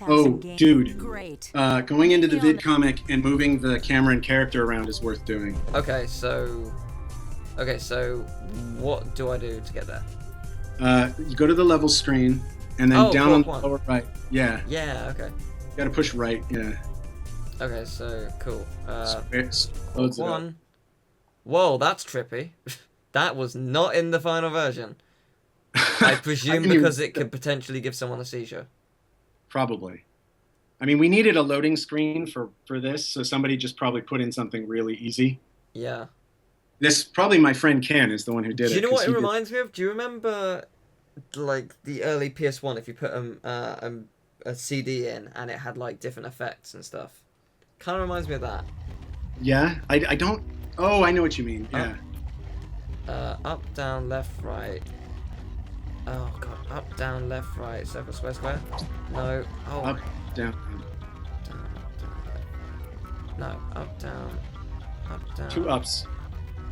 Oh, dude. Great. Going into the vid comic and moving the camera and character around is worth doing. Okay, so what do I do to get there? You go to the level screen, and then down on the lower right. Yeah. Yeah, okay. You gotta push right, yeah. Okay, so, cool. Loads it up. One. Whoa, that's trippy. That was not in the final version. I presume because it could potentially give someone a seizure. Probably. I mean, we needed a loading screen for this, so somebody just probably put in something really easy. Yeah. This, probably my friend Ken is the one who did it. Do you know what it reminds me of? Do you remember, like, the early PS1, if you put a CD in and it had, like, different effects and stuff? Kind of reminds me of that. Yeah? I don't... Oh, I know what you mean. Yeah. Up, down, left, right. Oh, God. Up, down, left, right. Circle, square, square. No. Oh. Up, down. Down, left. No. Up, down. Up, down. 2 ups.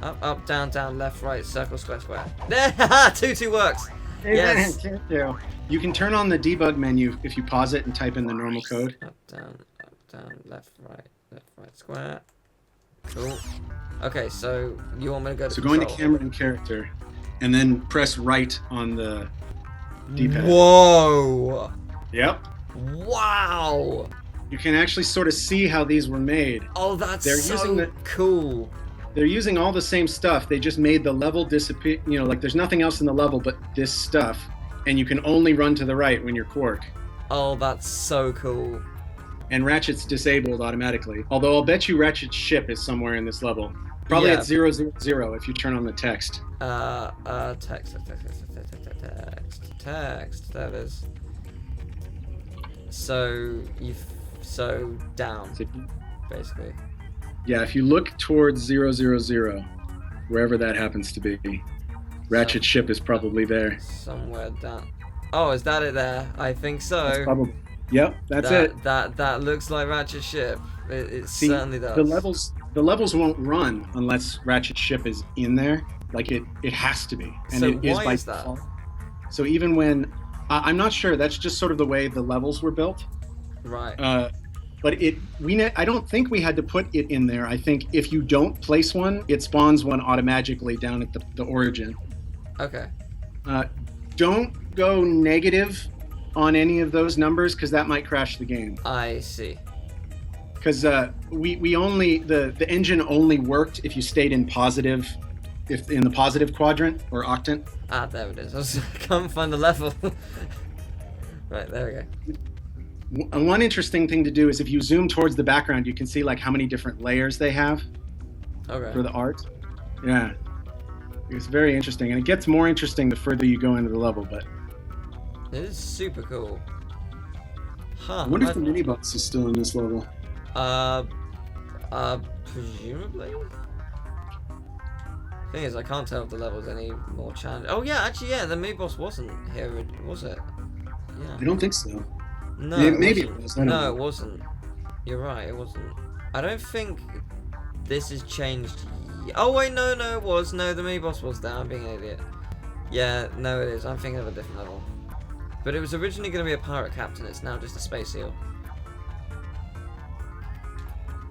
Up, down, down, left, right, circle, square, square. There! 2 works! Yes! You can turn on the debug menu if you pause it and type in the normal code. Up, down, left, right, square. Cool. Okay, so you want me to go to So go into camera and character, and then press right on the D-pad. Whoa! Yep. Wow! You can actually sort of see how these were made. Oh, that's cool. They're using all the same stuff. They just made the level disappear. You know, like there's nothing else in the level but this stuff, and you can only run to the right when you're Quark. Oh, that's so cool. And Ratchet's disabled automatically. Although I'll bet you Ratchet's ship is somewhere in this level. Probably at 000 if you turn on the text. Text. There it is. So down, basically. Yeah, if you look towards 000, wherever that happens to be, Ratchet's ship is probably there. Somewhere down. Oh, is that it there? I think so. That's probably. Yep, that's it. That looks like Ratchet's ship. It certainly does. The levels won't run unless Ratchet's ship is in there. Like it has to be. And so it is why by is that? default. So even when I'm not sure, that's just sort of the way the levels were built. Right. But I don't think we had to put it in there. I think if you don't place one, it spawns one automatically down at the origin. Okay. Don't go negative on any of those numbers because that might crash the game. I see. Because we only the engine only worked if you stayed in positive, if in the positive quadrant or octant. Ah, there it is. I can't find the level. Right, there we go. One interesting thing to do is if you zoom towards the background, you can see like how many different layers they have. Okay. For the art. Yeah. It's very interesting, and it gets more interesting the further you go into the level. But it is super cool. Huh. I wonder if the mini boss is still in this level. Presumably. Thing is, I can't tell if the level's any more challenging. Oh yeah, actually, yeah, the mini boss wasn't here, was it? Yeah. I don't think so. No, maybe it was. No, it wasn't. You're right, it wasn't. I don't think this has changed. Oh wait, no, it was. No, the mini boss was there. I'm being an idiot. Yeah, no, it is. I'm thinking of a different level. But it was originally going to be a pirate captain. It's now just a space seal.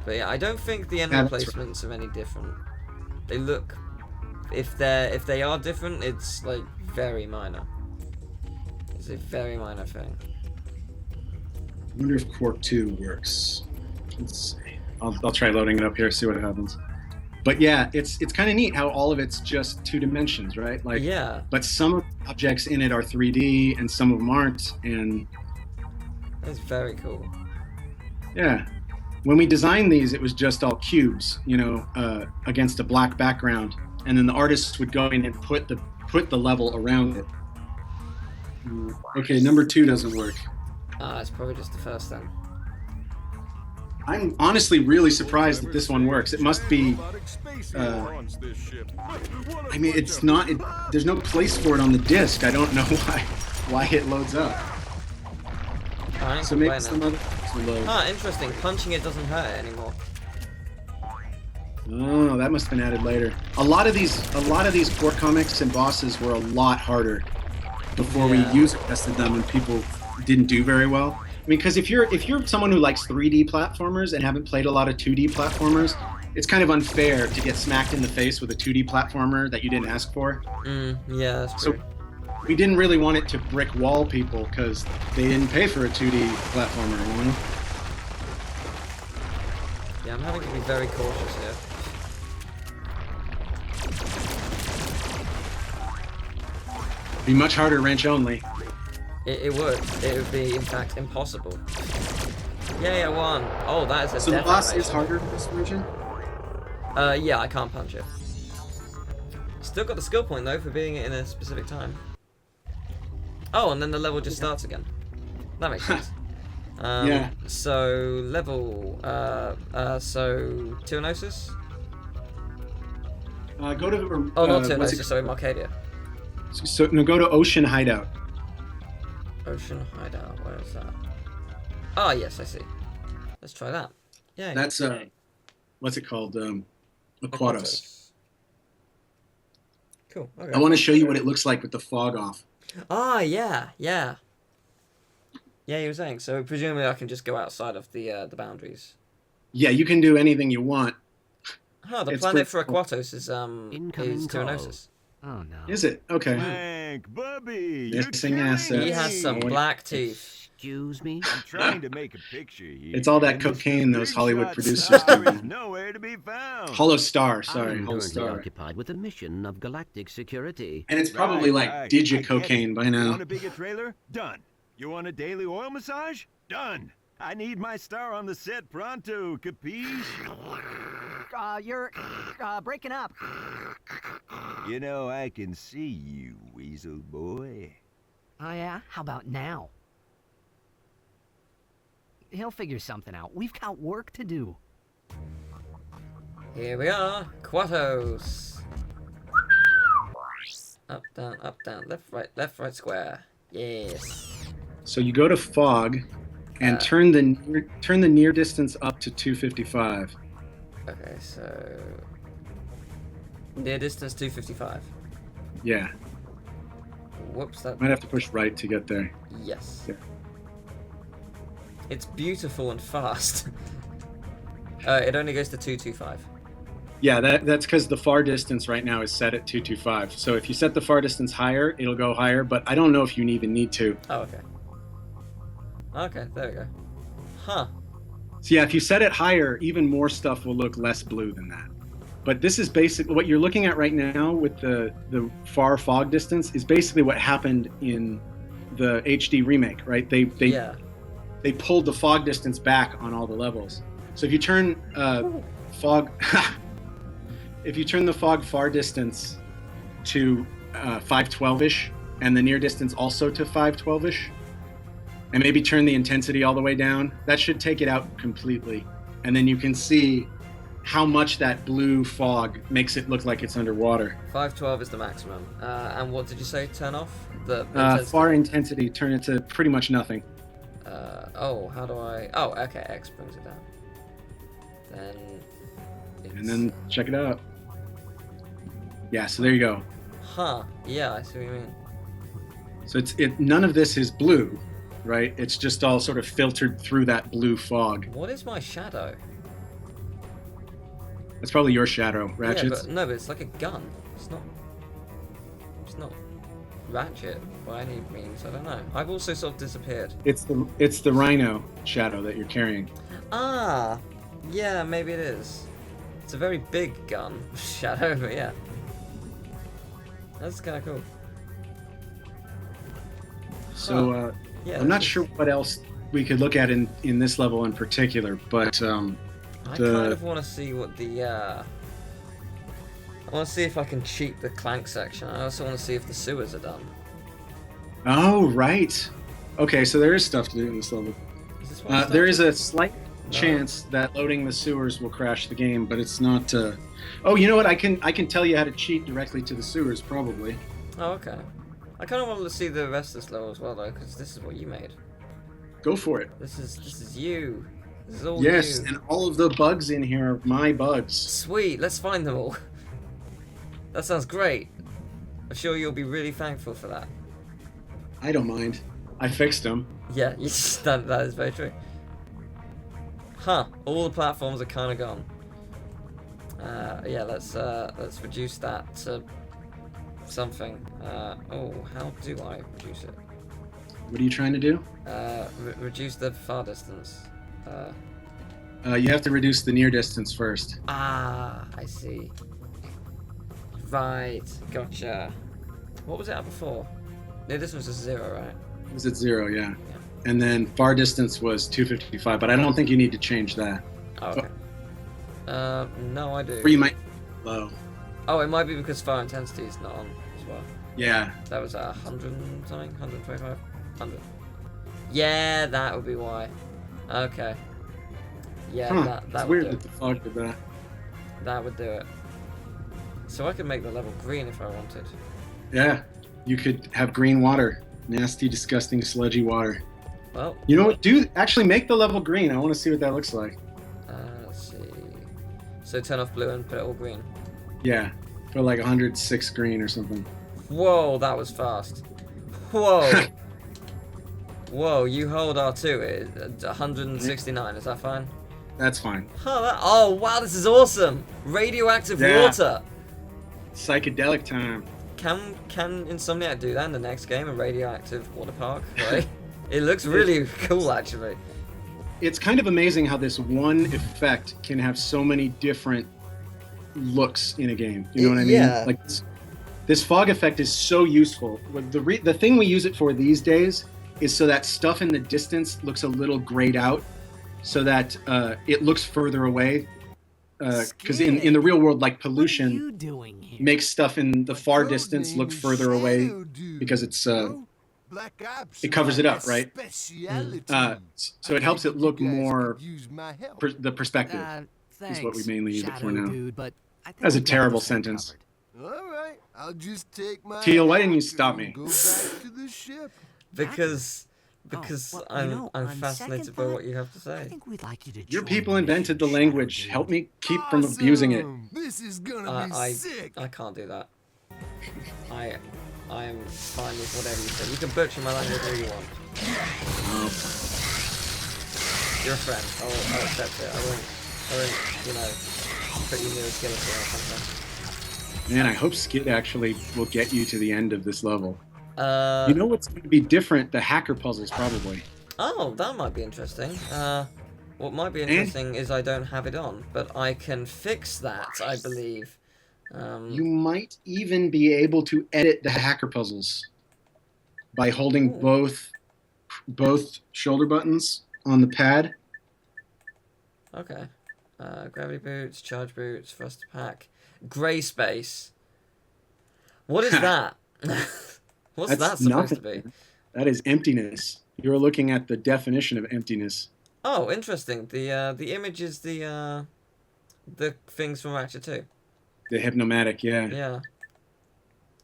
But yeah, I don't think the enemy placements are any different. They look, if they are different, it's like very minor. It's a very minor thing. I wonder if Quark 2 works. Let's see. I'll try loading it up here, see what happens. But yeah, it's kind of neat how all of it's just 2 dimensions, right? Like, yeah. But some of the objects in it are 3D, and some of them aren't, and that's very cool. Yeah. When we designed these, it was just all cubes, you know, against a black background, and then the artists would go in and put the level around it. Okay, number 2 doesn't work. It's probably just the first then. I'm honestly really surprised that this one works. It must be. I mean, it's not. There's no place for it on the disc. I don't know why it loads up. So maybe some other. Ah, interesting. Punching it doesn't hurt it anymore. Oh, that must have been added later. A lot of these Quark comics and bosses were a lot harder before we user tested them and people didn't do very well. mean, because if you're someone who likes 3D platformers and haven't played a lot of 2D platformers, it's kind of unfair to get smacked in the face with a 2D platformer that you didn't ask for. Yeah, that's true. So we didn't really want it to brick wall people because they didn't pay for a 2D platformer, you know? Yeah, I'm having to be very cautious here. Be much harder wrench only. It would. It would be, in fact, impossible. Yay, I won. Oh, that is a So the death boss animation. is harder in this version? Yeah, I can't punch it. Still got the skill point, though, for being in a specific time. Oh, and then the level just starts again. That makes sense. Yeah. So, level... so, Tealgamemaster? Go to... Oh, not Tealgamemaster, sorry, Marcadia. So, no, go to Ocean Hideout. Ocean Hideout, where is that? Ah, yes, I see. Let's try that. Yeah. That's, what's it called? Aquatos. Cool, okay. I want to show you what it looks like with the fog off. Ah, yeah, yeah. Yeah, you were saying. So presumably I can just go outside of the boundaries. Yeah, you can do anything you want. Huh, the It's planet for pretty cool. Aquatos is Incoming call. Tealgamemaster. Oh no. Is it? Okay. Clank, Bubby, Missing you're assets. killing He has some Oh, black teeth. Excuse me? I'm trying to make a picture here. It's all that and Mr. cocaine those Big Hollywood Shot producers Star do. is nowhere to be found. Hollow Star, sorry, I'm Hollow currently Star. occupied with a mission of galactic security. And it's probably Right, like right. I digit get cocaine it. by You now. want a bigger trailer? Done. You want a daily oil massage? Done. I need my star on the set pronto, capiche? You're breaking up. You know, I can see you, weasel boy. Oh yeah? How about now? He'll figure something out. We've got work to do. Here we are, Aquatos. Up, down, left, right, square. Yes. So you go to fog and turn the near distance up to 255. Okay, so near distance 255. Yeah. Whoops, that. Might have to push right to get there. Yes. Yeah. It's beautiful and fast. It only goes to 225. Yeah, that's because the far distance right now is set at 225. So if you set the far distance higher, it'll go higher, but I don't know if you even need to. Oh, okay. Okay, there we go. Huh. So yeah, if you set it higher, even more stuff will look less blue than that. But this is basically what you're looking at right now with the far fog distance is basically what happened in the HD remake, right? They pulled the fog distance back on all the levels. So if you turn fog if you turn the fog far distance to 512-ish and the near distance also to 512-ish, and maybe turn the intensity all the way down, that should take it out completely. And then you can see how much that blue fog makes it look like it's underwater. 512 is the maximum. And what did you say? Turn off the Far intensity, turn it to pretty much nothing. Oh, how do I? Oh, okay. X brings it down. And then check it out. Yeah, so there you go. Huh? Yeah, I see what you mean. So none of this is blue, right? It's just all sort of filtered through that blue fog. What is my shadow? That's probably your shadow, Ratchet. Yeah, but it's like a gun. It's not Ratchet by any means. I don't know. I've also sort of disappeared. It's the rhino shadow that you're carrying. Ah, yeah, maybe it is. It's a very big gun shadow, but yeah, that's kind of cool. So yeah, I'm not sure what else we could look at in this level in particular, but I kind of want to see what the I want to see if I can cheat the Clank section. I also want to see if the sewers are done. Oh, right. Okay, so there is stuff to do in this level. Is this what I There is started? a slight chance that loading the sewers will crash the game, but it's not. Oh, you know what? I can tell you how to cheat directly to the sewers, probably. Oh, okay. I kind of wanted to see the rest of this level as well, though, because this is what you made. Go for it. This is you. This is all Yes, you. and all of the bugs in here are my bugs. Sweet. Let's find them all. That sounds great. I'm sure you'll be really thankful for that. I don't mind. I fixed them. Yeah, that is very true. Huh? All the platforms are kind of gone. Yeah, let's reduce that to something. Oh, how do I reduce it? What are you trying to do? Reduce the far distance. You have to reduce the near distance first. Ah, I see. Right, gotcha. What was it at before? Near distance was 0, right? It was at 0, yeah. And then far distance was 255, but I don't think you need to change that. Oh, okay. No, I do. Or you might low. Oh, it might be because fire intensity is not on as well. Yeah. That was 100 and something? 125? 100. Yeah, that would be why. Okay. Yeah, that It's would weird do that it. the fog did that. That would do it. So I could make the level green if I wanted. Yeah. You could have green water. Nasty, disgusting, sludgy water. Well, You know what? Actually make the level green. I want to see what that looks like. let's see. So turn off blue and put it all green. Yeah. For like 106 green or something. Whoa, that was fast. Whoa. Whoa, you hold R2 at 169, is that fine? That's fine. Oh, wow, this is awesome! Radioactive Yeah. water! Psychedelic time. Can Insomniac do that in the next game, a radioactive water park? Right? It looks really cool, actually. It's kind of amazing how this one effect can have so many different looks in a game. You know what I mean? Yeah. Like this fog effect is so useful. The thing we use it for these days is so that stuff in the distance looks a little grayed out, so that it looks further away. Because in the real world, like What are pollution you doing here? makes stuff in the far distance look further away because it's it covers it up, right? So it helps it look more the perspective. Thanks, what we mainly use it for Shadow now. Dude, but I think That's a we got terrible this one sentence. covered. All right, I'll just take my Teal, why didn't you hat stop and me? Go back to the ship. Because well, I'm on fascinated second by thought, what you have to I say. think we'd like you to Your join people the invented the mission, language. Shadow Help Dude. me keep from abusing it. Awesome. This is gonna be I sick. can't do that. I am fine with whatever you say. You can butcher my language all you want. You're a friend. I'll accept it. I won't, you know, put you near a skeleton or something. Man, I hope Skid actually will get you to the end of this level. Uh, You know what's going to be different? The hacker puzzles, probably. Oh, that might be interesting. What might be interesting is I don't have it on, but I can fix that, I believe. You might even be able to edit the hacker puzzles by holding Ooh. both shoulder buttons on the pad. Okay. Gravity boots, charge boots, thruster pack, grey space. What is that? What's That's that supposed to nothing. be? That is emptiness. You're looking at the definition of emptiness. Oh, interesting. The image is the things from Ratchet 2. The hypnomatic, yeah. Yeah.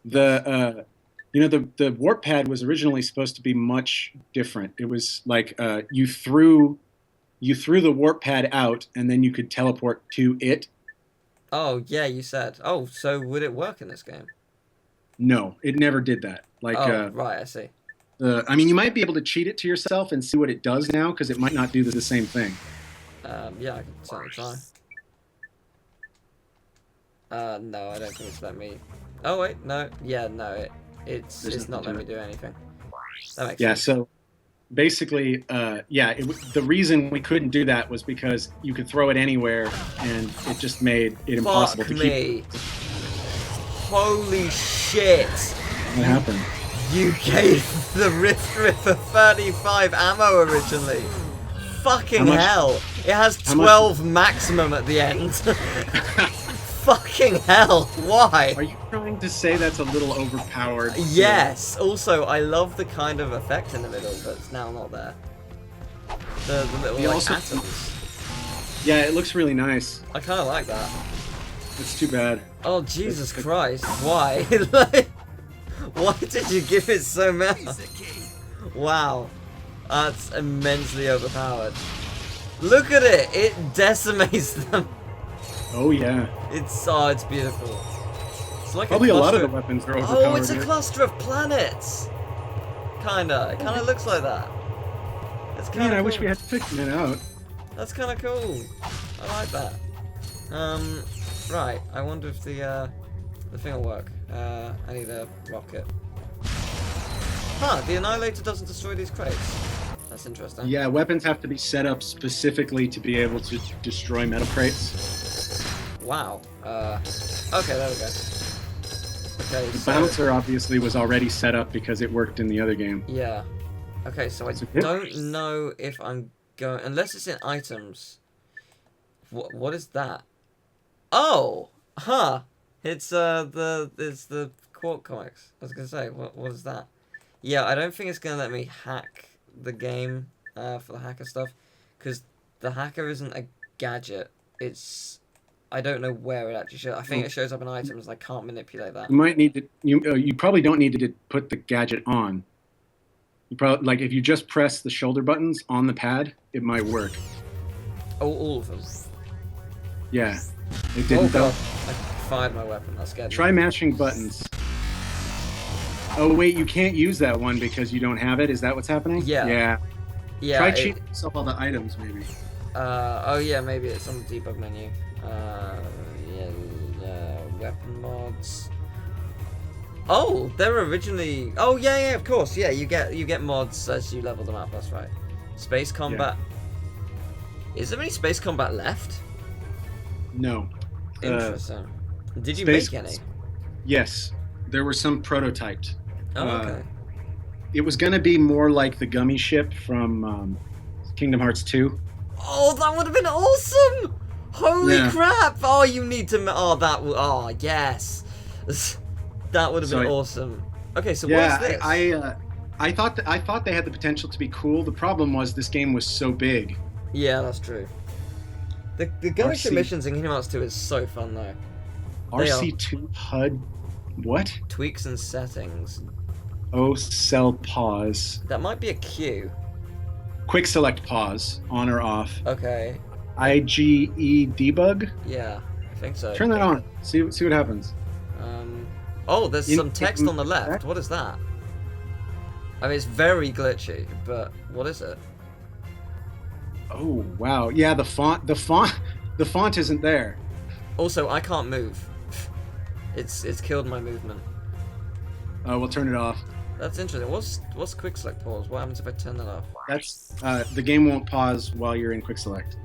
The the warp pad was originally supposed to be much different. It was like you threw the warp pad out and then you could teleport to it. Oh, yeah, you said. Oh, so would it work in this game? No, it never did that. Like right, I see. I mean, you might be able to cheat it to yourself and see what it does now, because it might not do the same thing. Yeah, I can certainly try. No, I don't think it's let me. Oh wait, no, yeah, no, it's There's not nothing letting to me do anything. That makes Yeah, sense. so basically, the reason we couldn't do that was because you could throw it anywhere, and it just made it impossible Fuck to me. Holy shit! What happened? You gave the Rift Ripper 35 ammo originally. Fucking How much- hell! It has how much- 12 maximum at the end. Fucking hell! Why? Are you trying to say that's a little overpowered? Yes. Also, I love the kind of effect in the middle, but it's now not there. The little We like, also- atoms. Yeah, it looks really nice. I kind of like that. It's too bad. Oh Jesus Christ! Why? Like, why did you give it so much? Wow, that's immensely overpowered. Look at it! It decimates them. Oh yeah. It's beautiful. It's like Probably a lot of cluster the weapons are overpowered. Oh, it's a here. cluster of planets. Kinda. It kinda looks like that. It's kinda Man, I cool. wish we had figured it out. That's kinda cool. I like that. Right. I wonder if the thing will work. I need a rocket. Huh, the Annihilator doesn't destroy these crates. That's interesting. Yeah, weapons have to be set up specifically to be able to destroy metal crates. Wow. Okay, there we go. Okay, The so... bouncer obviously was already set up because it worked in the other game. Yeah. Okay, so I That's okay. don't know if I'm going... Unless it's in items. What is that? Oh! Huh! It's the Quark comics. I was gonna say, what is that? Yeah, I don't think it's gonna let me hack the game for the hacker stuff, because the hacker isn't a gadget. It's... I don't know where it actually shows. I think it shows up in items. I can't manipulate that. You might need to. You probably don't need to put the gadget on. You probably like if you just press the shoulder buttons on the pad, it might work. Oh, all of them. Yeah, it Oh didn't. god, I fired my weapon. That scared me. Try mashing buttons. Oh wait, you can't use that one because you don't have it. Is that what's happening? Yeah. Yeah. Yeah. Try cheating yourself all the items, maybe. Oh yeah, maybe it's on the debug menu. Weapon mods. Oh, they're originally. Oh yeah, of course. Yeah, you get mods as you level them up. That's right. Space combat. Is there any space combat left? No. Interesting. Did you space- make any? Yes, there were some prototyped. Oh, okay. It was gonna be more like the gummy ship from Kingdom Hearts 2. Oh, that would have been awesome! Holy Yeah. crap! Oh, you need to. Oh, that. Oh, yes. That would have been So awesome. Okay, so Yeah, what is this? I thought they had the potential to be cool. The problem was this game was so big. Yeah, that's true. The gummy ship RC. missions in Kingdom Hearts 2 is so fun though. They are. RC2 HUD. What? Tweaks and settings. Oh, cell pause. That might be a Q. Quick select pause, on or off. Okay. IGE debug. Yeah, I think so. Turn that on. See what happens. Oh, there's In- some text on the in- left. What is that? I mean, it's very glitchy, but what is it? Oh wow. Yeah, the font isn't there. Also, I can't move. It's killed my movement. We'll turn it off. That's interesting. What's quick select pause? What happens if I turn that off? That's the game won't pause while you're in quick select.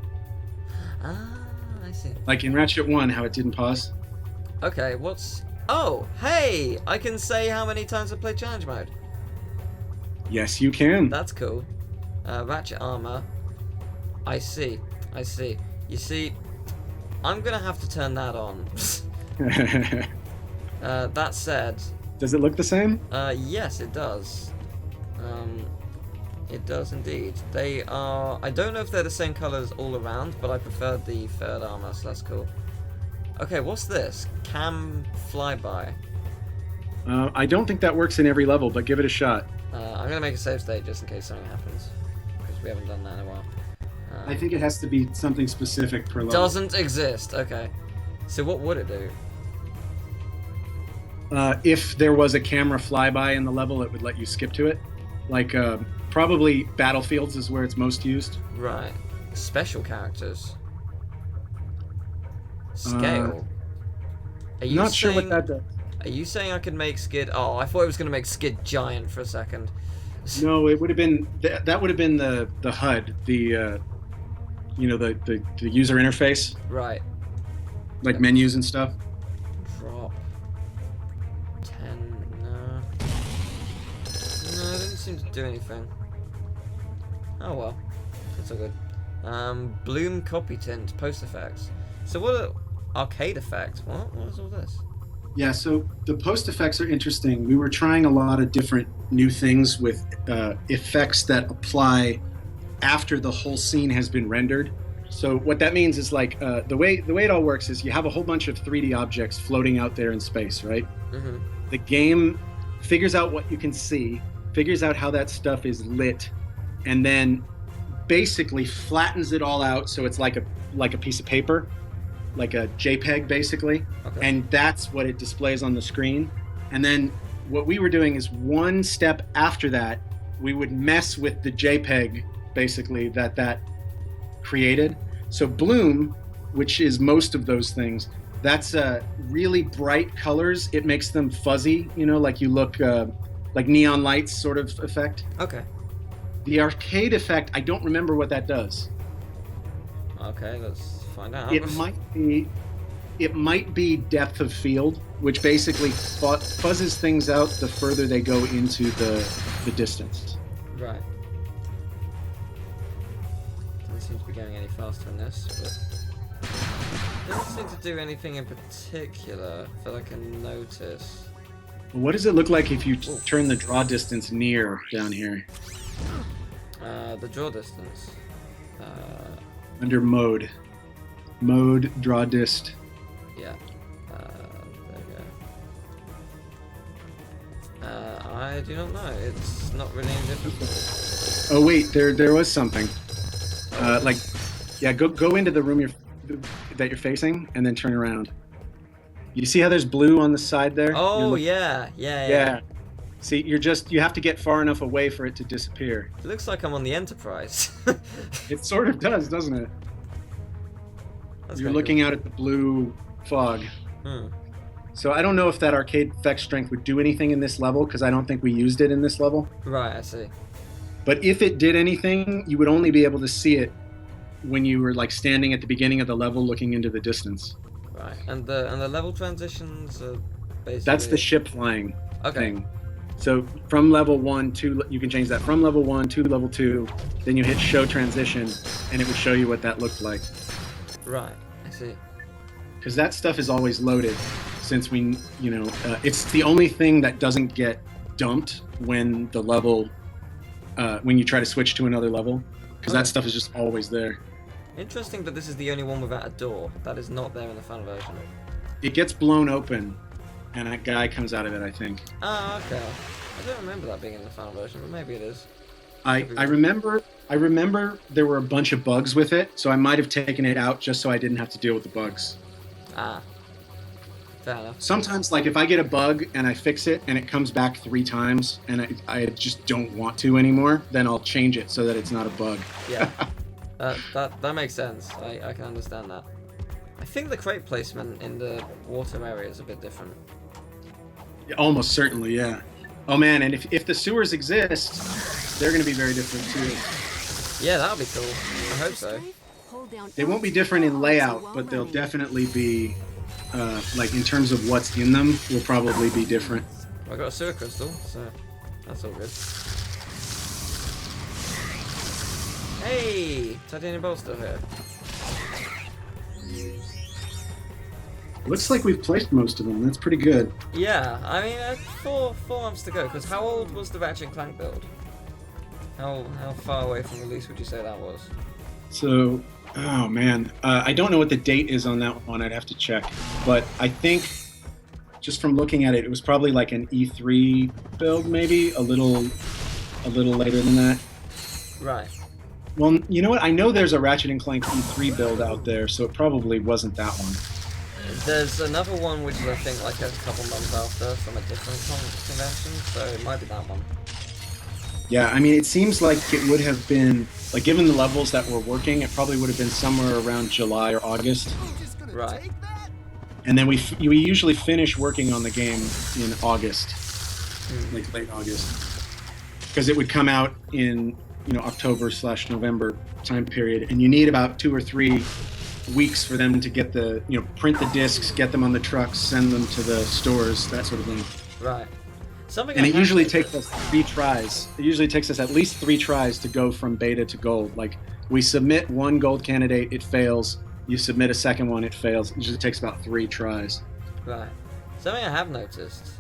Ah, I see. Like in Ratchet 1, how it didn't pause. Okay, Oh, hey! I can say how many times I played challenge mode. Yes, you can. That's cool. Ratchet armor. I see. You see, I'm gonna have to turn that on. That said, Does it look the same? yes, it does. It does indeed. They are. I don't know if they're the same colors all around, but I prefer the third armor, so that's cool. Okay, what's this? Cam flyby. I don't think that works in every level, but give it a shot. I'm gonna make a save state just in case something happens, because we haven't done that in a while. I think it has to be something specific per level. Doesn't exist. Okay. So what would it do? If there was a camera flyby in the level, it would let you skip to it. Like, probably Battlefields is where it's most used. Right. Special characters. Scale. Are you Not sure what saying- that does. Are you saying I could make Skid? Oh, I thought it was gonna make Skid giant for a second. No, it would have been that would have been the HUD, the user interface, Right. like menus and stuff. Drop. 10. No. No, it didn't seem to do anything. Oh well. That's all good. Bloom copy tint post effects. So what are arcade effects? What is all this? Yeah, so the post effects are interesting. We were trying a lot of different new things with effects that apply after the whole scene has been rendered. So what that means is like the way it all works is you have a whole bunch of 3D objects floating out there in space, right? Mm-hmm. The game figures out what you can see, figures out how that stuff is lit, and then basically flattens it all out so it's like a piece of paper, like a JPEG basically. Okay. And that's what it displays on the screen. And then what we were doing is one step after that, we would mess with the JPEG basically that created. So bloom, which is most of those things, that's really bright colors. It makes them fuzzy, like you look like neon lights sort of effect. Okay. The arcade effect, I don't remember what that does. Okay, let's find out. It might be depth of field, which basically fuzzes things out the further they go into the distance. Right. Doesn't seem to be going any faster in this, but doesn't seem to do anything in particular that I can notice. What does it look like if you turn the draw distance near down here? The draw distance. Under mode. Mode, draw dist. Yeah. There we go. I do not know. It's not really any different. Oh wait, there was something. Go into the room that you're facing, and then turn around. You see how there's blue on the side there? Oh yeah. See, you have to get far enough away for it to disappear. It looks like I'm on the Enterprise. It sort of does, doesn't it? That's You're kinda looking out at the blue fog. cool. So I don't know if that arcade effect strength would do anything in this level, because I don't think we used it in this level. Right, I see. But if it did anything, you would only be able to see it when you were like standing at the beginning of the level looking into the distance. Right, and the level transitions are basically... That's the ship flying Okay. thing. So from level 1 to, you can change that from level 1 to level 2, then you hit show transition, and it would show you what that looked like. Right, I see. Because that stuff is always loaded, since it's the only thing that doesn't get dumped when the level, when you try to switch to another level, because that stuff is just always there. Interesting that this is the only one without a door. That is not there in the fan version. It gets blown open, and a guy comes out of it, I think. Ah, okay. I don't remember that being in the final version, but maybe it is. I remember there were a bunch of bugs with it, so I might have taken it out just so I didn't have to deal with the bugs. Ah. Fair enough. Sometimes, like, if I get a bug and I fix it and it comes back 3 times and I just don't want to anymore, then I'll change it so that it's not a bug. Yeah. That makes sense. I can understand that. I think the crate placement in the water area is a bit different. Almost certainly, yeah. Oh man, and if the sewers exist, they're going to be very different too. Yeah, that'll be cool. I hope so. They won't be different in layout, but they'll definitely be, like in terms of what's in them, will probably be different. I got a sewer crystal, so that's all good. Hey, titanium bolt's still here. Looks like we've placed most of them. That's pretty good. Yeah, I mean, 4 months to go. Because how old was the Ratchet Clank build? How far away from release would you say that was? So, oh man, I don't know what the date is on that one. I'd have to check. But I think, just from looking at it, it was probably like an E3 build, maybe a little later than that. Right. Well, you know what? I know there's a Ratchet & Clank E3 build out there, so it probably wasn't that one. There's another one which is I think like a couple months after from a different convention, so it might be that one. Yeah, I mean, it seems like it would have been, like, given the levels that were working, it probably would have been somewhere around July or August. Right. And then we usually finish working on the game in August, like late August, because it would come out in October/November time period, and you need about 2 or 3 weeks for them to get the print the discs, get them on the trucks, send them to the stores, that sort of thing. Right. Something. And it usually takes us 3 tries. It usually takes us at least 3 tries to go from beta to gold. Like, we submit 1 gold candidate, it fails. You submit a second one, it fails. It usually takes about 3 tries. Right. Something I have noticed,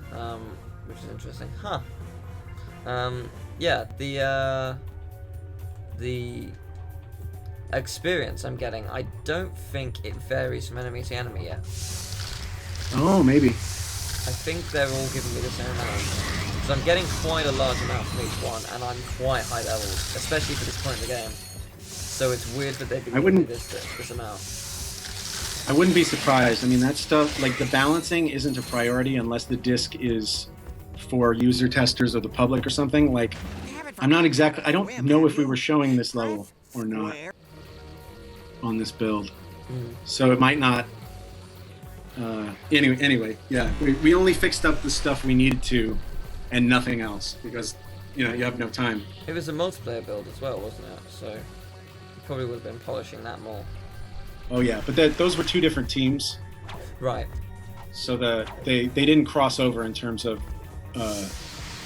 which is interesting. Huh. Yeah, the experience I'm getting, I don't think it varies from enemy to enemy yet. Oh, maybe. I think they're all giving me the same amount. So I'm getting quite a large amount from each one, and I'm quite high level, especially for this point in the game. So it's weird that they've been giving me this amount. I wouldn't be surprised. I mean, that stuff, like, the balancing isn't a priority unless the disc is for user testers or the public or something. Like, I'm not exactly. I don't know if we were showing this level or not on this build, so it might not. Anyway, yeah, we only fixed up the stuff we needed to, and nothing else because you have no time. It was a multiplayer build as well, wasn't it? So you probably would have been polishing that more. Oh yeah, but those were two different teams, Right. so they didn't cross over in terms of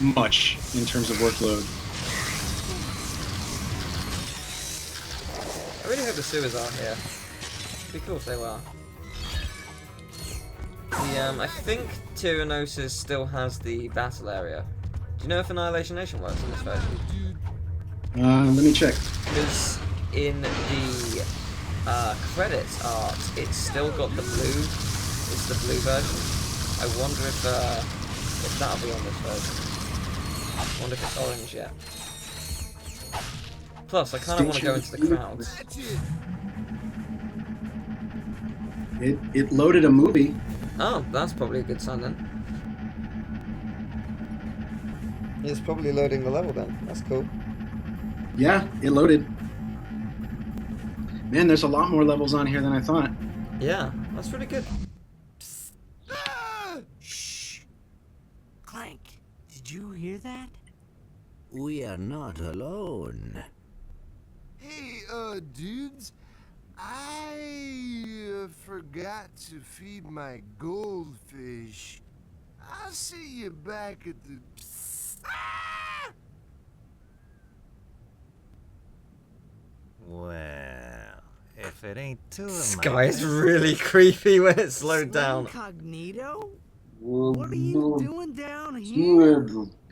much in terms of workload. I really hope the sewers are here. It'd be cool if they were. I think Tyrannosis still has the battle area. Do you know if Annihilation Nation works in this version? Let me check. Because in the credits art, it's still got the blue. It's the blue version. I wonder if that'll be on this version. I wonder if it's orange yet. Plus, I kind of want to go into the crowds. It loaded a movie. Oh, that's probably a good sign then. It's probably loading the level then. That's cool. Yeah, it loaded. Man, there's a lot more levels on here than I thought. Yeah, that's really good. Shh. Clank, did you hear that? We are not alone. Hey, dudes. I forgot to feed my goldfish. I'll see you back at the... Ah! Well, if it ain't two of This my guy is really creepy when it's slowed down. Incognito? What are you doing down here?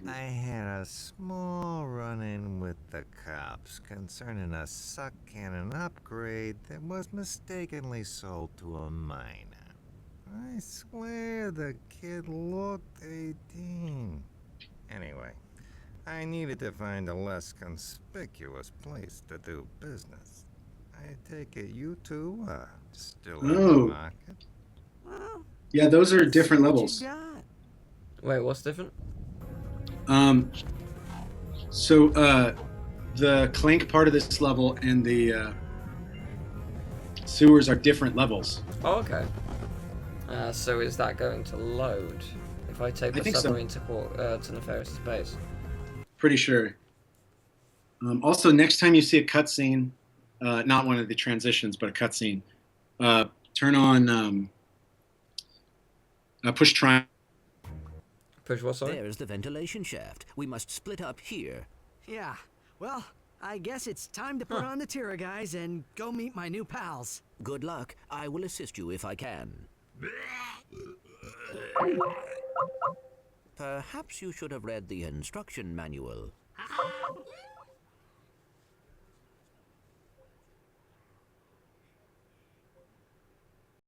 I had a small run-in with the cops concerning a suck cannon upgrade that was mistakenly sold to a minor. I swear the kid looked 18. Anyway, I needed to find a less conspicuous place to do business. I take it you two still in the market? Well, Yeah, those are different what levels. you got? Wait, what's different? So the Clank part of this level and the sewers are different levels. Oh, okay. So is that going to load if I take I the think so. submarine to Nefarious' base? Pretty sure. Also, next time you see a cutscene, not one of the transitions, but a cutscene, turn on push triangle. Push what, sorry? There's the ventilation shaft. We must split up here. Yeah, well, I guess it's time to put on the Tira guys and go meet my new pals. Good luck. I will assist you if I can. Perhaps you should have read the instruction manual.